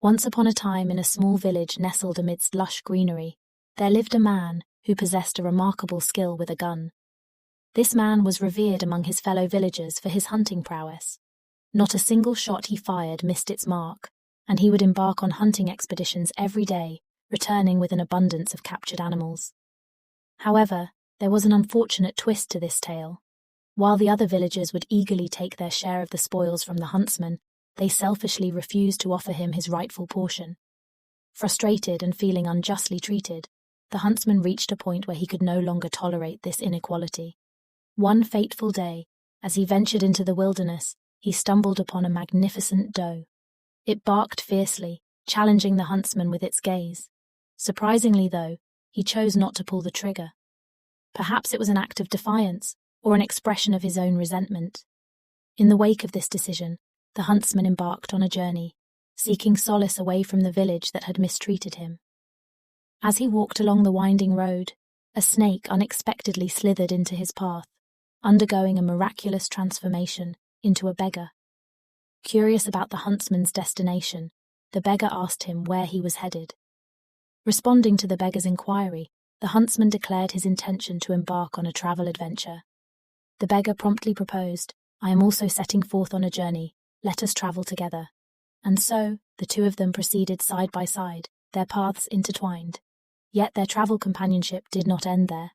Once upon a time, in a small village nestled amidst lush greenery, there lived a man who possessed a remarkable skill with a gun. This man was revered among his fellow villagers for his hunting prowess. Not a single shot he fired missed its mark, and he would embark on hunting expeditions every day, returning with an abundance of captured animals. However, there was an unfortunate twist to this tale. While the other villagers would eagerly take their share of the spoils from the huntsman, they selfishly refused to offer him his rightful portion. Frustrated and feeling unjustly treated, the huntsman reached a point where he could no longer tolerate this inequality. One fateful day, as he ventured into the wilderness, he stumbled upon a magnificent doe. It barked fiercely, challenging the huntsman with its gaze. Surprisingly, though, he chose not to pull the trigger. Perhaps it was an act of defiance, or an expression of his own resentment. In the wake of this decision, the huntsman embarked on a journey, seeking solace away from the village that had mistreated him. As he walked along the winding road, a snake unexpectedly slithered into his path, undergoing a miraculous transformation into a beggar. Curious about the huntsman's destination, the beggar asked him where he was headed. Responding to the beggar's inquiry, the huntsman declared his intention to embark on a travel adventure. The beggar promptly proposed, "I am also setting forth on a journey. Let us travel together." And so, the two of them proceeded side by side, their paths intertwined. Yet their travel companionship did not end there.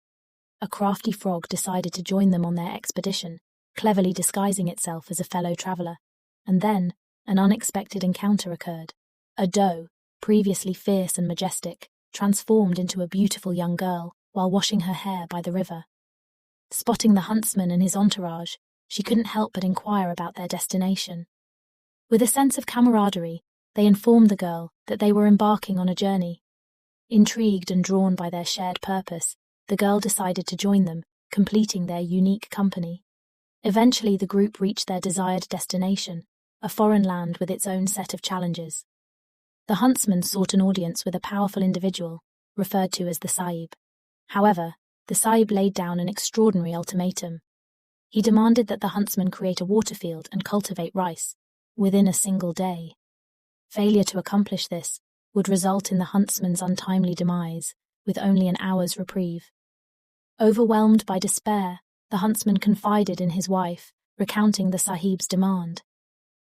A crafty frog decided to join them on their expedition, cleverly disguising itself as a fellow traveler. And then, an unexpected encounter occurred. A doe, previously fierce and majestic, transformed into a beautiful young girl while washing her hair by the river. Spotting the huntsman and his entourage, she couldn't help but inquire about their destination. With a sense of camaraderie, they informed the girl that they were embarking on a journey. Intrigued and drawn by their shared purpose, the girl decided to join them, completing their unique company. Eventually, the group reached their desired destination, a foreign land with its own set of challenges. The huntsman sought an audience with a powerful individual, referred to as the Sahib. However, the Sahib laid down an extraordinary ultimatum. He demanded that the huntsman create a water field and cultivate rice within a single day. Failure to accomplish this would result in the huntsman's untimely demise, with only an hour's reprieve. Overwhelmed by despair, the huntsman confided in his wife, recounting the Sahib's demand.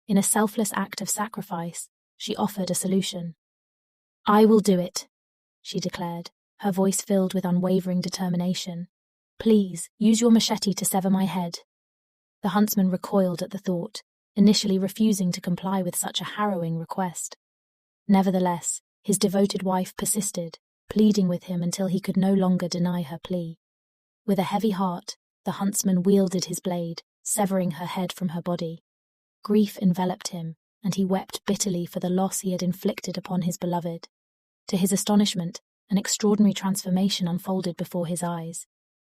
In a selfless act of sacrifice, she offered a solution. "I will do it," she declared, her voice filled with unwavering determination. "Please, use your machete to sever my head." The huntsman recoiled at the thought, initially refusing to comply with such a harrowing request. Nevertheless, his devoted wife persisted, pleading with him until he could no longer deny her plea. With a heavy heart, the huntsman wielded his blade, severing her head from her body. Grief enveloped him, and he wept bitterly for the loss he had inflicted upon his beloved. To his astonishment, an extraordinary transformation unfolded before his eyes.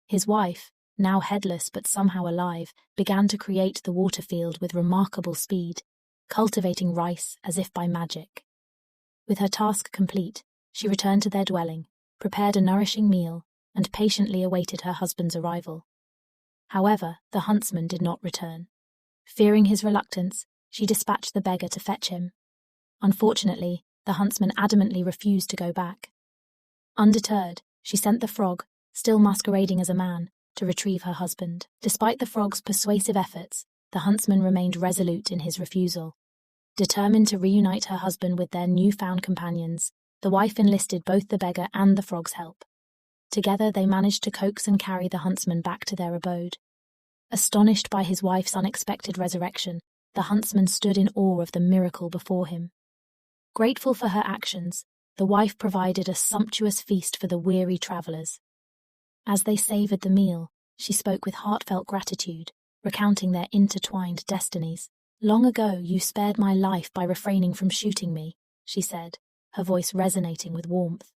His wife, now headless but somehow alive, began to create the water field with remarkable speed, cultivating rice as if by magic. With her task complete, she returned to their dwelling, prepared a nourishing meal, and patiently awaited her husband's arrival. However, the huntsman did not return. Fearing his reluctance, she dispatched the beggar to fetch him. Unfortunately, the huntsman adamantly refused to go back. Undeterred, she sent the frog, still masquerading as a man, to retrieve her husband. Despite the frog's persuasive efforts, the huntsman remained resolute in his refusal. Determined to reunite her husband with their newfound companions, the wife enlisted both the beggar and the frog's help. Together they managed to coax and carry the huntsman back to their abode. Astonished by his wife's unexpected resurrection, the huntsman stood in awe of the miracle before him. Grateful for her actions, the wife provided a sumptuous feast for the weary travelers. As they savored the meal, she spoke with heartfelt gratitude, recounting their intertwined destinies. "Long ago you spared my life by refraining from shooting me," she said, her voice resonating with warmth.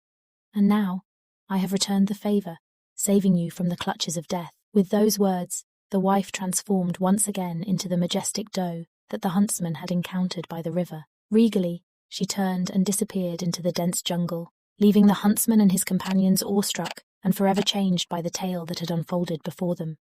"And now, I have returned the favor, saving you from the clutches of death." With those words, the wife transformed once again into the majestic doe that the huntsman had encountered by the river. Regally, she turned and disappeared into the dense jungle, leaving the huntsman and his companions awestruck and forever changed by the tale that had unfolded before them.